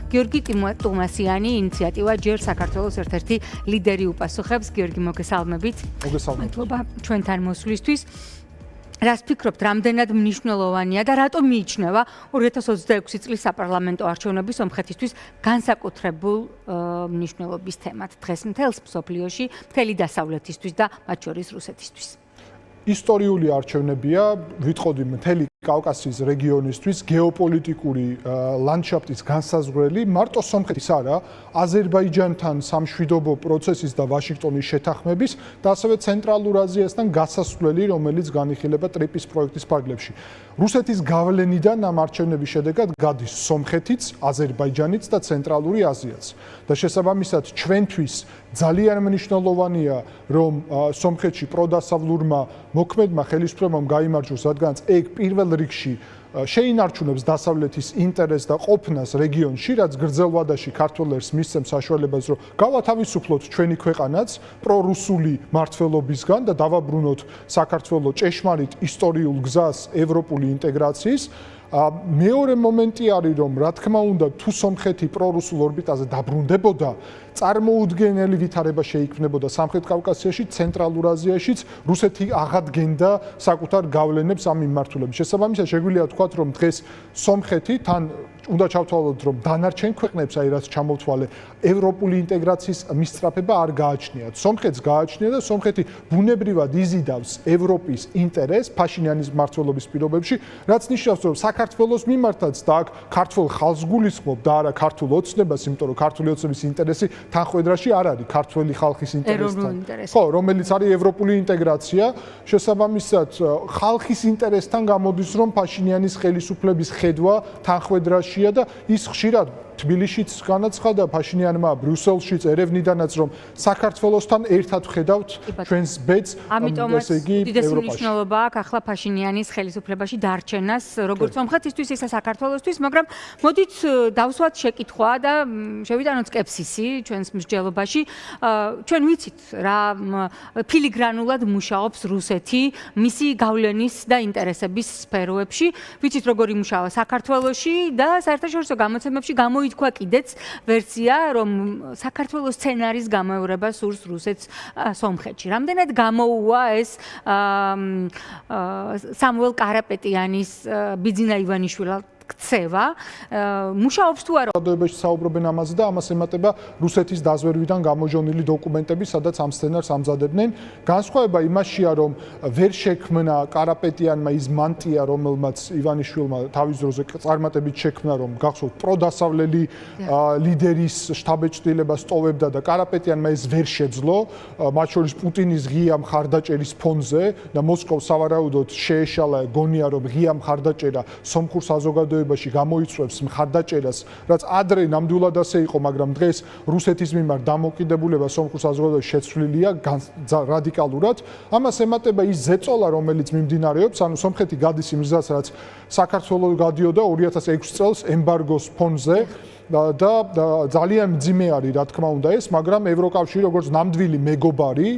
გიორგი ტუმასიანი ინიციატივა ჯერ საქართველოს ერთ-ერთი ლიდერი უპასუხებს. გიორგი, მოგესალმებით. მადლობა ჩვენთან მოსვლისთვის. რას ფიქრობთ, რამდენად მნიშვნელოვანია და რატომ მიიჩნევა 2026 წლის საპარლამენტო არჩევნები სომხეთისთვის განსაკუთრებულ მნიშვნელობის თემად დღეს მთელს მსოფლიოში, მთელი დასავლეთისთვის და მათ შორის რუსეთისთვის? ისტორიული არჩევნებია, ვიტყოდი მთელი კავკასიის რეგიონისთვის გეოპოლიტიკური ლანდშაფტის განსაზღვრელი, მარტო სომხეთის არა, აზერბაიჯანთან სამშვიდობო პროცესის და ვაშინგტონის შეთანხმების და ასევე ცენტრალურ აზიასთან გასასვლელი, რომელიც განიხილება ტრიპის პროექტის ფარგლებში. რუსეთის გავლენიდან ამ არჩევნების შედეგად გადის სომხეთიც, აზერბაიჯანიც და ცენტრალური აზიაც. და შესაბამისად ჩვენთვის ძალიან მნიშვნელოვანია, რომ სომხეთში პროდასავლურმა მოქმედმა ხელისუფლებამ გაიმარჯვოს, რადგან ეგ პირველ რიგში შეინარჩუნებს დასავლეთის ინტერესს და ყოფნას რეგიონში, რაც გრძელვადაში ქართველებს მისცემს საშუალებას, რომ გავათავისუფლოთ ჩვენი ქვეყანაც პრორუსული მმართველობისგან და დავაბრუნოთ საქართველოს ჭეშმარიტ ისტორიულ გზას ევროპული ინტეგრაციის. მეორე მომენტი არის, რომ რა თქმა უნდა, თუ სომხეთი პრორუსულ ორბიტაზე დაბრუნდებოდა, წარმოუდგენელი ვითარება შეიქმნებოდა სამხრეთ კავკასიაში, ცენტრალურ აზიაშიც, რუსეთი აღადგენდა საკუთარ გავლენებს ამ მიმართულებით. შესაბამისად, შეგვიძლია ვთქვათ, რომ დღეს სომხეთი თან უნდა ჩავთვალოთ, რომ დანარჩენ ქვეყნებს, აი რაც ჩამოვთვალე, ევროპული ინტეგრაციის მისწრაფება არ გააჩნიათ. სომხეთს გააჩნია და სომხეთი ბუნებრივად იზიდავს ევროპის ინტერესს ფაშინიანის მმართველობის პირობებში, რაც ნიშნავს, რომ საქართველოს მიმართაც და აქ ქართულ ხალხს გულისხმობ და არა ქართულ ოცნებას, იმიტომ რომ ქართული ოცნების ინტერესი თანხვედრაში არ არის ქართველი ხალხის ინტერესთან. ხო, რომელიც არის ევროპული ინტეგრაცია, შესაბამისად ხალხის ინტერესთან გამოდის, რომ ფაშინიანის ხელისუფლების ხედვა თანხვედრაში და ის ხშირად თბილისშიც განაცხადა ფაშინიანმა ბრიუსელშიც ერევნიდანაც რომ საქართველოსთან ერთად ვხედავთ ჩვენს ბედს, ესე იგი ევროპაში. მნიშვნელობა აქვს ახლა ფაშინიანის ხელისუფლებაში დარჩენას, როგორც სომხეთისთვის, ისე საქართველოსთვის, მაგრამ მოდით დავსვათ შეკითხვა და შევიტანოთ სკეპსისი ჩვენს მსჯელობაში. ჩვენ ვიცით რა ფილიგრანულად მუშაობს რუსეთი მისი გავლენის და ინტერესების სფეროებში, ვიცით როგორ იმუშავა საქართველოში და საერთაშორისო გამოცემებში თქვა კიდეც ვერსია, რომ საქართველოს სცენარის გამეორება სურს რუსეთს სომხეთში. რამდენად გამოუვა ეს სამუელ კარაპეტიანის ბიძინა ივანიშვილის ქცევა, მუშაობს თუ არა? საზოგადოებაში საუბრობენ ამაზე და ამას ემატება რუსეთის დაზვერვიდან გამოჟონილი დოკუმენტები, სადაც ამ სცენარს ამზადებდნენ. განსხვავება იმაშია, რომ ვერ შექმნა კარაპეტიანმა ის მანტია, რომელმაც ივანიშვილმა თავის დროზე წარმატებით შექმნა, რომ გახსოვთ პროდასავლელი ლიდერის შტაბ-ჭრილება სტოვებდა და კარაპეტიანმა ეს ვერ შეძლო, მათ შორის პუტინის ღია მხარდაჭერის ფონზე და მოსკოვს სავარაუდოდ შეეშალა გონია, რომ ღია მხარდაჭერა სომხურ საზოგადოებაში გამოიწვევს მხარდაჭერას, რაც ადრე ნამდვილად ასე იყო, მაგრამ დღეს რუსეთის მიმართ დამოკიდებულება სომხურ საზოგადოებაში შეცვლილია რადიკალურად. ამას ემატება ის ზეწოლა, რომელიც მიმდინარეობს, ანუ სომხეთი გადის იმ გზას, რაც საქართველოს გადიოდა 2006 წელს ემბარგოს ფონზე. და ძალიან მძიმე არის, რა თქმა უნდა ეს, მაგრამ ევროკავშირი როგორც ნამდვილი მეგობარი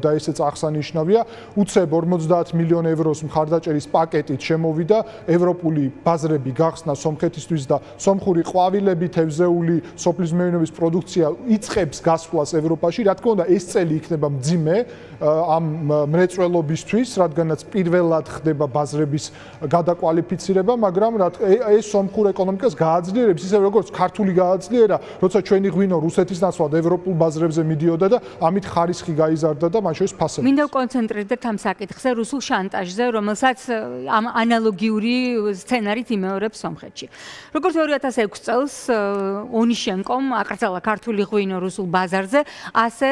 და ესეც აღსანიშნავია, უცებ 50 მილიონ ევროს მხარდაჭერის პაკეტით შემოვიდა ევროპული ბაზრები გახსნა სომხეთისთვის და სომხური ყვავილები, თევზეული, სოფლის მეურნეობის პროდუქცია იწყებს გასვლას ევროპაში. რა თქმა უნდა, ეს წელი იქნება მძიმე ამ მრეწველობისთვის, რადგანაც პირველად ხდება ბაზრების გადაკვალიფიცირება, მაგრამ ეს სომხურ ეკონომიკას გააძლიერებს, ისე როგორც ქართული გააძლიერა, როცა ჩვენი ღვინო რუსეთის ნაცვლად ევროპულ ბაზრებზე მიდიოდა და ამით ხარისხი გაიზარდა და მათ შორის ფასები. მინდა ვკონცენტრირდეთ ამ საკითხზე, რუსულ შანტაჟზე, რომელსაც ამ ანალოგიური სცენარით იმეორებს სომხეთში. როგორც 2006 წელს ონიშენკომ აკრძალა ქართული ღვინო რუსულ ბაზარზე, ასე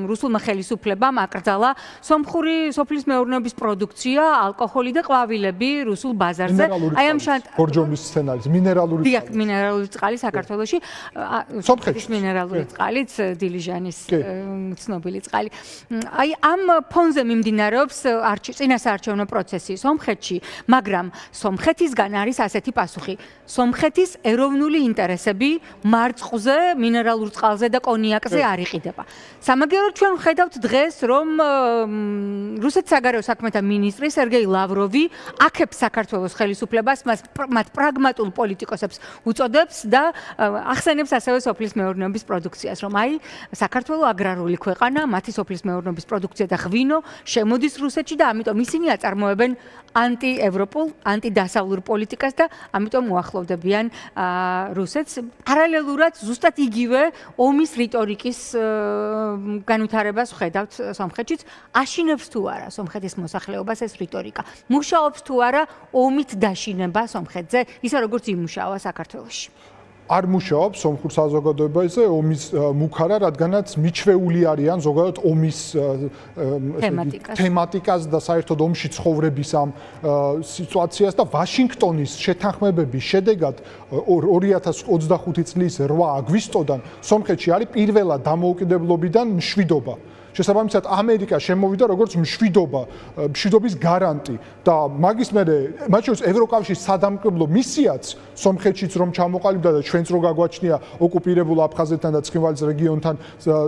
რუსულმა ხელისუფლებამ აკრძალა სომხური სოფლის მეურნეობის პროდუქცია, ალკოჰოლი და ყვავილები რუსულ ბაზარზე. აი ამ ბორჯომის სცენარით, მინერალური წყალი საქართველოში, სომხეთის მინერალური წყალიც, დილიჟანის ცნობილი წყალი. აი ამ ფონზე მიმდინარეობს წინასაარჩევნო პროცესი სომხეთში, მაგრამ სომხეთისგან არის ასეთი პასუხი. სომხეთის ეროვნული ინტერესები მარწყვზე, მინერალურ წყალზე და კონიაკზე არ იყიდება. სამაგიეროდ ჩვენ ვხედავთ დღეს, რომ რუსეთის საგარეო საქმეთა მინისტრი სერგეი ლავროვი აქებს საქართველოს ხელისუფლებას, მათ პრაგმატულ პოლიტიკოსებს უწოდებს და ახსენებს ასევე სოფლის მეურნეობის პროდუქციას, რომ აი საქართველო აგრარული ქვეყანა, მათი სოფლის მეურნეობის პროდუქცია და ღვინო შემოდის რუსეთში და ამიტომ ისინი აწარმოებენ ანტიევროპულ, ანტიდასავლურ პოლიტიკას და ამიტომ უახლოვდებიან რუსეთს. პარალელურად ზუსტად იგივე ომის რიტორიკის განვითარებას ხედავთ სომხეთშიც. აშინებს თუ არა სომხეთის მოსახლეობას ეს რიტორიკა? მუშაობს თუ არა ომით დაშინება სომხეთზე, ისე როგორც იმუშავა საქართველოში? არ მუშაობს სომხურ საზოგადოებაზე ომის მუქარა, რადგანაც მიჩვეული არიან ზოგადად ომის თემატიკას და საერთოდ ომში ცხოვრების ამ სიტუაციას და ვაშინგტონის შეთანხმებების შედეგად 2025 წლის 8 აგვისტოდან სომხეთში არის პირველად დამოუკიდებლობიდან მშვიდობა. შესაბამისად ამერიკა შემოვიდა როგორც მშვიდობის გარანტი და მაგის მერე მათ შორის ევროკავშირის სადამკვირვებლო მისიაც სომხეთშიც რომ ჩამოყალიბდა და ჩვენც რო გაგვაჩნია ოკუპირებულ აფხაზეთთან და ცხინვალის რეგიონთან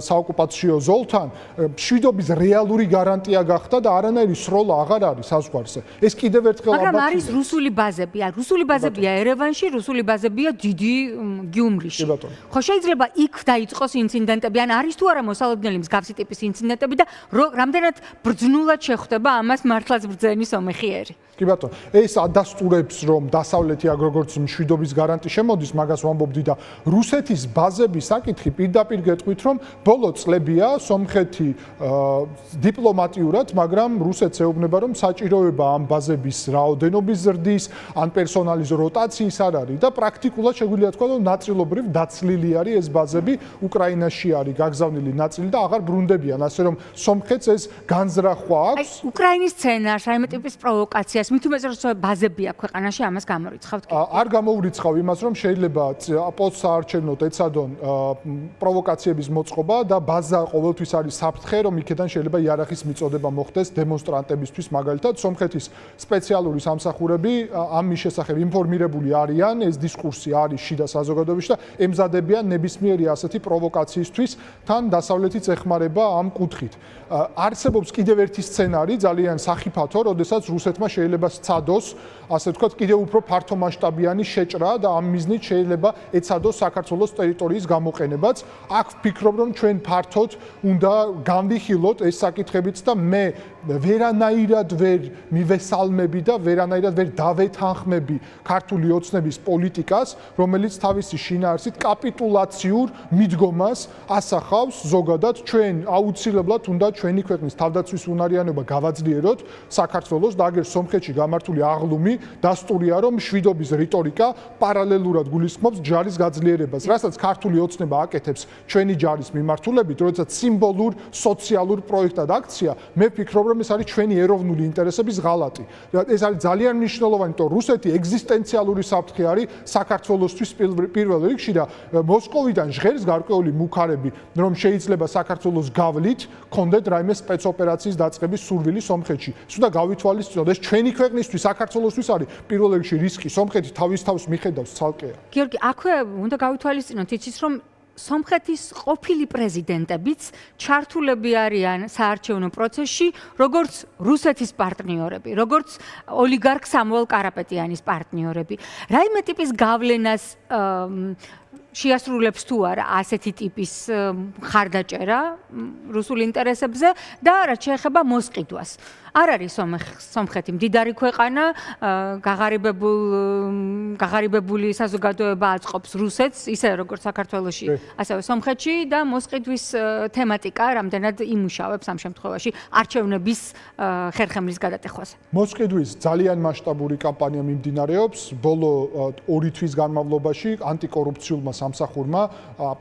საოკუპაციო ზოლთან მშვიდობის რეალური გარანტია გახდა და არანაირი სროლა აღარ არის საზღვარზე. ეს კიდევ ერთხელ მაგრამ არის რუსული ბაზებია, ერევანში, რუსული ბაზებია დიდი გიუმრიში. ხო შეიძლება იქ დაიწყოს ინციდენტები, ან არის თუ არა მოსალოდნელი მსგავსი ტიპის ინციდენტები და რამდენად ბრძნულად შეხვდება ამას მართლაც ბრძენი სომეხიერი. კი ბატონო, ეს ადასტურებს რომ დასავლეთი როგორც მშვიდობის გარანტი შემოდის, მაგას ვამბობდი და რუსეთის ბაზების საკითხი პირდაპირ გეტყვით რომ ბოლო წლებია სომხეთი დიპლომატიურად, მაგრამ რუსეთს ეუბნება რომ საჭიროება ამ ბაზების რაოდენობის ზრდის, ან პერსონალის როტაციის არ არის და პრაქტიკულად შეგვიძლია თქვა რომ ნაწილობრივ დაცლილი არის ეს ბაზები, უკრაინაში არის გაგზავნილი ნაწილი და აღარ ბრუნდებიან, ასე რომ სომხეთს ეს განზრახვა აქვს. უკრაინის სცენარს, რაიმე ტიპის პროვოკაციას მით უმეტეს რომ ბაზები აქვს ქვეყანაში, ამას გამორიცხავთ? არ გამოვრიცხავ იმას, რომ შეიძლება პოსტსაარჩევნოდ ეცადონ პროვოკაციების მოწყობა და ბაზა ყოველთვის არის საფრთხე, რომ იქიდან შეიძლება იარაღის მიწოდება მოხდეს დემონსტრანტებისთვის, მაგალითად, სომხეთის სპეციალური სამსახურები ამ მის შესახებ ინფორმირებული არიან, ეს დისკურსი არის შიდა საზოგადოებაში და ემზადებიან ნებისმიერი ასეთი პროვოკაციისთვის, თან დასავლეთიც ეხმარება ამ კუთხით. არსებობს კიდევ ერთი სცენარი, ძალიან სახიფათო, როდესაც რუსეთმა შეიძლება სცადოს, ასე ვთქვათ, კიდევ უფრო ფართომასშტაბიანი შეჭრა და ამ მიზნით შეიძლება ეცადოს საქართველოს ტერიტორიის გამოყენებაც. აქ ვფიქრობ, რომ ჩვენ ფართოდ უნდა განვიხილოთ ეს საკითხებიც და მე ვერანაირად ვერ მივესალმები და ვერანაირად ვერ დავეთანხმები ქართული ოცნების პოლიტიკას, რომელიც თავისი შინაარსით კაპიტულაციურ მიდგომას ასახავს ზოგადად. ჩვენ აუცილებლად უნდა ჩვენი ქვეყნის თავდაცვის უნარიანობა გავაძლიეროთ საქართველოს და აგერ სომხეთში გამართული აღლუმი დასტურია, რომ მშვიდობის რიტორიკა პარალელურად გულისხმობს ჯარის გაძლიერებას, რასაც ქართული ოცნება აკეთებს ჩვენი ჯარის მიმართულებით, როდესაც სიმბოლურ სოციალურ პროექტად აქცია, მე ვფიქრობ, რომ ეს არის ჩვენი ეროვნული ინტერესების ღალატი. ეს არის ძალიან მნიშვნელოვანი, რომ რუსეთი ეგზისტენციალური საფრთხე არის საქართველოსთვის პირველ რიგში და მოსკოვიდან ჟღერს გარკვეული მუქარები, რომ შეიძლება საქართველოს გავლით კონდეთ რაიმე სპეცოპერაციის დაწყების სურვილი სომხეთში. ეს უნდა გავითვალისწინოთ, ეს ჩვენი ქვეყნისთვის, საქართველოსთვის არის პირველ რიგში რისკი, სომხეთი თავის თავს მიხედავს ცალკეა. გიორგი, აქვე უნდა გავითვალისწინოთ იცის, რომ სომხეთის ყოფილი პრეზიდენტებიც ჩართულები არიან საარჩევნო პროცესში, როგორც რუსეთის პარტნიორები, როგორც ოლიგარქ სამუელ კარაპეტიანის პარტნიორები. რაიმე ტიპის გავლენას შეასრულებს თუ არა ასეთი ტიპის ხარდაჭერა რუსულ ინტერესებზე და რაც შეეხება მოსყიდვას. არ არის სომხეთი მდიდარი ქვეყანა, გაღარიბებული საზოგადოება აწყობს რუსეთს, ისე როგორც საქართველოში, ასევე სომხეთში და მოსყიდვის თემატიკა რამდენად იმუშავებს ამ შემთხვევაში არჩევნების ხერხემლის გადატეხვაზე. მოსყიდვის ძალიან მასშტაბური კამპანია მიმდინარეობს. ბოლო 2 თვის განმავლობაში ანტიკორუფციულმა სამსახურმა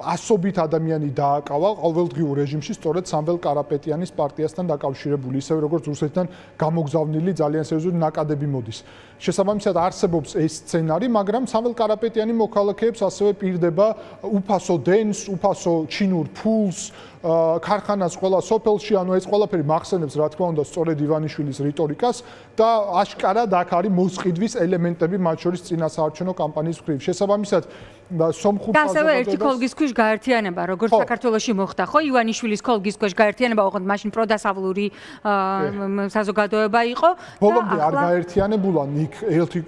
ასობით ადამიანი დააკავა ყოველდღიურ რეჟიმში სწორედ სამվել კარაპეტიანის პარტიასთან დაკავშირებული, ისევე როგორც რუსეთთან გამოგზავნილი ძალიან სერიოზული ნაკადები მოდის. შესაბამისად არსებობს ეს სცენარი, მაგრამ სამվել კარაპეტიანი მოქალაქეებს ასევე პირდება უფასო დენს, უფასო ჩინურ ფულს, ქარხანას ყველა სოფელში, ანუ ეს ყველაფერი მახსენებს რა თქმა უნდა სწორედ ივანიშვილის რიტორიკას და აშკარად აქ არის მოსყიდვის ელემენტები მათ შორის წინასაარჩევნო კამპანიის მხრივ. შესაბამისად სომხურ და ასევე ერთი ქოლგის ქვეშ გაერთიანება, როგორც საქართველოში მოხდა, ხო? ივანიშვილის ქოლგის ქვეშ გაერთიანება, ოღონდ მაშინ პროდასავლური საზოგადოება იყო. ბოლომდე არ გაერთიანებულა იქ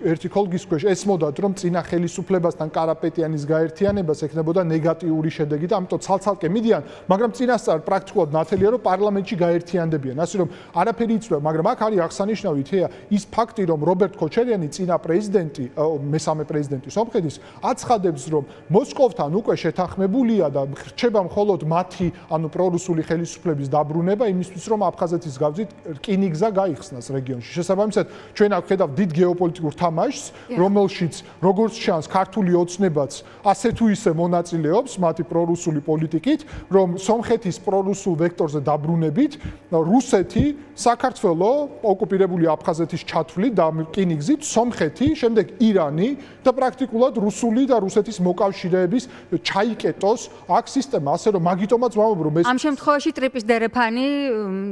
ერთი ქოლგის ქვეშ ესმოდათ, რომ წინა ხელისუფლებასთან კარაპეტიანის გაერთიანებას ექნებოდა ნეგატიური შედეგი და ამიტომ ცალ-ცალკე მიდიან, მაგრამ წინასწარ პრაქტიკულად ნათელია, რომ პარლამენტში გაერთიანდებიან. ასე რომ არაფერი იცვლება, მაგრამ აქ არის აღსანიშნავი თეა ის ფაქტი, რომ რობერტ ქოჩერიანი წინა პრეზიდენტი, მესამე პრეზიდენტი სომხეთის აცხადებს, რომ მოსკოვთან უკვე შეთანხმებულია და რჩება მხოლოდ მათი, ანუ პრორუსული ხელისუფლების დაბრუნება იმისთვის, რომ აფხაზეთის გავზით რკინიგზა გაიხსნას რეგიონში. შესაბამისად, ჩვენ აქ ხედავთ დიდ გეოპოლიტიკურ თამაშს, რომელშიც როგორც ჩანს, ქართული ოცნებაც ასე თუ ისე მონაწილეობს მათი პრორუსული პოლიტიკით, რომ სომხეთის პრორუსულ ვექტორზე დაბრუნებით, რუსეთი, საქართველო, ოკუპირებული აფხაზეთის ჩათვლით და რკინიგზით, სომხეთი, შემდეგ ირანი და პრაქტიკულად რუსული და რუსეთის მოკავშირეების ჩაიკეტოს აქ სისტემა, ასე რომ მაგიტომაც ვამბობ, რომ ეს ამ შემთხვევაში ტრიპის დერეფანი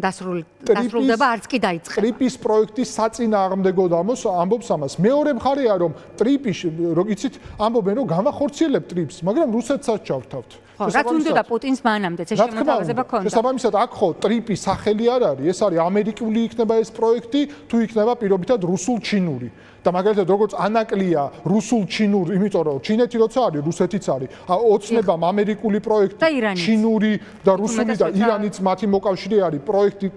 დასრულდება, არც კი დაიწყება. ტრიპის პროექტის საწინააღმდეგოდ ამბობს ამას. მეორე მხარეა, რომ ტრიპი, იცით, ამბობენ, რომ გამახორციელებ ტრიპს, მაგრამ რუსეთსაც ჩავთავთ. რაც უნდა პუტინს მანამდე ეს შემოთავაზება ქონდა. შესაბამისად, აქ ხო ტრიპის სახელი არ არის, ეს არის ამერიკული იქნება ეს პროექტი, თუ იქნება პირობითად რუსულ-ჩინური. და მაგალითად როგორც ანაკლია რუსულ-ჩინური, იმიტომ რომ ჩინეთი როცა არის, რუსეთიც არის. ოცნებამ ამერიკული პროექტი, ჩინური და რუსული და ირანიც მათი მოკავშირე არის,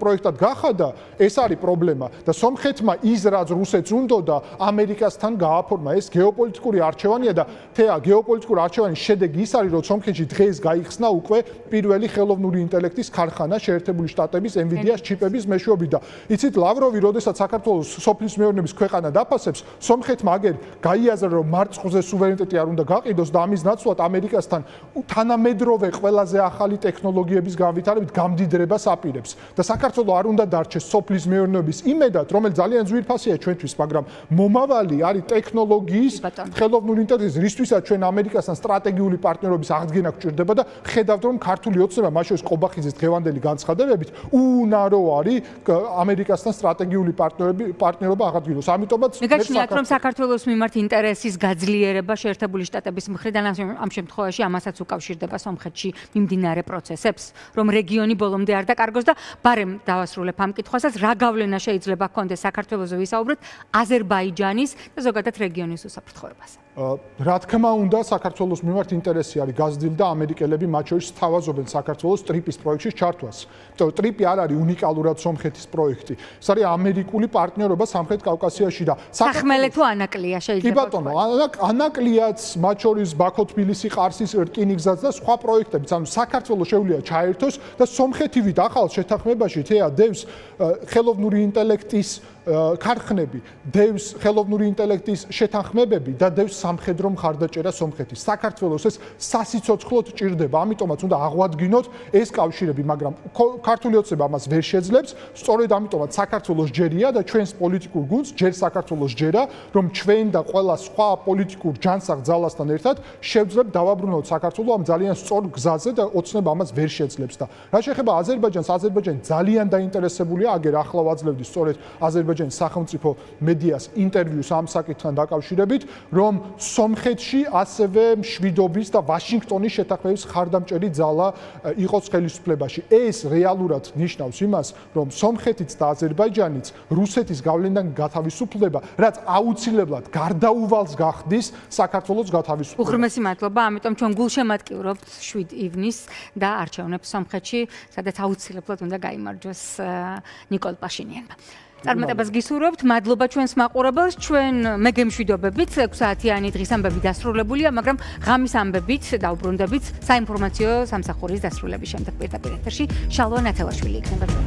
პროექტად გახადა, ეს არის პრობლემა. და სომხეთმა ის რაც რუსეთს უნდოდა, ამერიკასთან გააფორმა. ეს გეოპოლიტიკური არჩევანია და თეა გეოპოლიტიკური არჩევანის შედეგი ის არის, რომ სომხეთში დღეს გაიხსნა უკვე პირველი ხელოვნური ინტელექტის ქარხანა შეერთებული შტატების NVIDIA-ს ჩიპების მეშვეობით და იცით ლავროვი, როდესაც საქართველოს სოფლის მეურნეობის ქვეყანა დაფასებს, სომხეთმა აგერ გაიაზრა, რომ მარწყვლზე სუვერენიტეტი არ უნდა გაყიდოს და ამის ნაცვლად ამერიკასთან თანამედროვე ყველაზე ახალი ტექნოლოგიების განვითარებით გამდიდრებას აპირებს. და საქართველოს არ უნდა დარჩეს სოფლის მეურნეობის იმედად, რომელიც ძალიან ძვირფასია ჩვენთვის, მაგრამ მომავალი არის ტექნოლოგიის, ხელოვნური ინტელექტის, რისთვისაც ჩვენ ამერიკასთან სტრატეგიული პარტნიორობის აღდგენა გვჭირდება და ხედავთ, რომ ქართული ოცნება, მათ შორის ყობახიძის დღევანდელი განცხადებებით, უუნარო არის ამერიკასთან სტრატეგიული პარტნიორობა აღადგინოს. ამიტომაც მეგაჩნიათ, რომ საქართველოს მიმართ ინტერესის გაძლიერება შეერთებული შტატების მხრიდან ამ შემთხვევაში ამასაც უკავშირდება სომხეთში მიმდინარე პროცესებს, რომ რეგიონი ბოლომდე არ დაკარგოს და ბარემ დავასრულებ ამ კითხვასაც, რა გავლენა შეიძლება ჰქონდეს საქართველოს ვისაუბროთ აზერბაიჯანის და ზოგადად რეგიონის უსაფრთხოებაზე. რა თქმა უნდა, საქართველოს მიმართ ინტერესი არის გაზრდილი და ამერიკელები მათ შორის სთავაზობენ საქართველოს ტრიპის პროექტში ჩართვას. იმიტომ რომ ტრიპი არ არის უნიკალურად სომხეთის პროექტი. ეს არის ამერიკული პარტნიორობა სამხრეთ კავკასიაში და სახმელე თუ ანაკლია შეიძლება. კი ბატონო, ანაკლიაც მათ შორის ბაქო-თბილისი-ყარსის რკინიგზაც და სხვა პროექტებიც. ანუ საქართველოს შეუძლია ჩაერთოს და სომხეთივით ახალ შეთანხმებაში თეა დევს ხელოვნური ინტელექტის ქარხნები, დევს ხელოვნური ინტელექტის შეთანხმებები და დევს სამხედრო მხარდაჭერა სომხეთის. საქართველოს ეს სასიცოცხლოდ ჭირდება, ამიტომაც უნდა აღვადგინოთ ეს კავშირები, მაგრამ ქართული ოცნება ამას ვერ შეძლებს. სწორედ ამიტომაც საქართველოს ჯერია და ჩვენს პოლიტიკურ გუნდს ჯერ საქართველოს ჯერა, რომ ჩვენ და ყველა სხვა პოლიტიკურ ჯანსაღ ძალასთან ერთად შევძლებთ დავაბრუნოთ საქართველოს ამ ძალიან სწორ გზაზე და ოცნება ამას ვერ შეძლებს და რა შეეხება აზერბაიჯანს, აზერბაიჯანი ძალიან დაინტერესებულია, აგერ ახლა ვაძლევდი სწორედ აზერბაიჯანის სახელმწიფო მედიას ინტერვიუს ამ საკითხთან დაკავშირებით, რომ სომხეთში ასევე მშვიდობის და ვაშინგტონის შეთანხმების ხარდამჭერი ძალა იყოს ხელისუფლებაში. ეს რეალურად ნიშნავს იმას, რომ სომხეთიც და აზერბაიჯანიც რუსეთის გავლენიდან გათავისუფლდება, რაც აუცილებლად გარდაუვალს გახდის საქართველოს გათავისუფლებას. უღრმესი მადლობა, ამიტომ ჩვენ გულშემატკივრობთ 7 ივნისს და არჩევნებს სომხეთში, სადაც აუცილებლად უნდა გაიმარჯვოს ნიკოლ პაშინიანმა. წარმატებას გისურვებთ, მადლობა ჩვენს მაყურებელს, ჩვენ მე გემშვიდობებით, 6 საათიანი დღის ამბები დასრულებულია, მაგრამ ღამის ამბებით დავბრუნდებით საინფორმაციო სამსახურის დასრულების შემდეგ პირდაპირ ეთერში. შალვა ნათელაშვილი იქნება.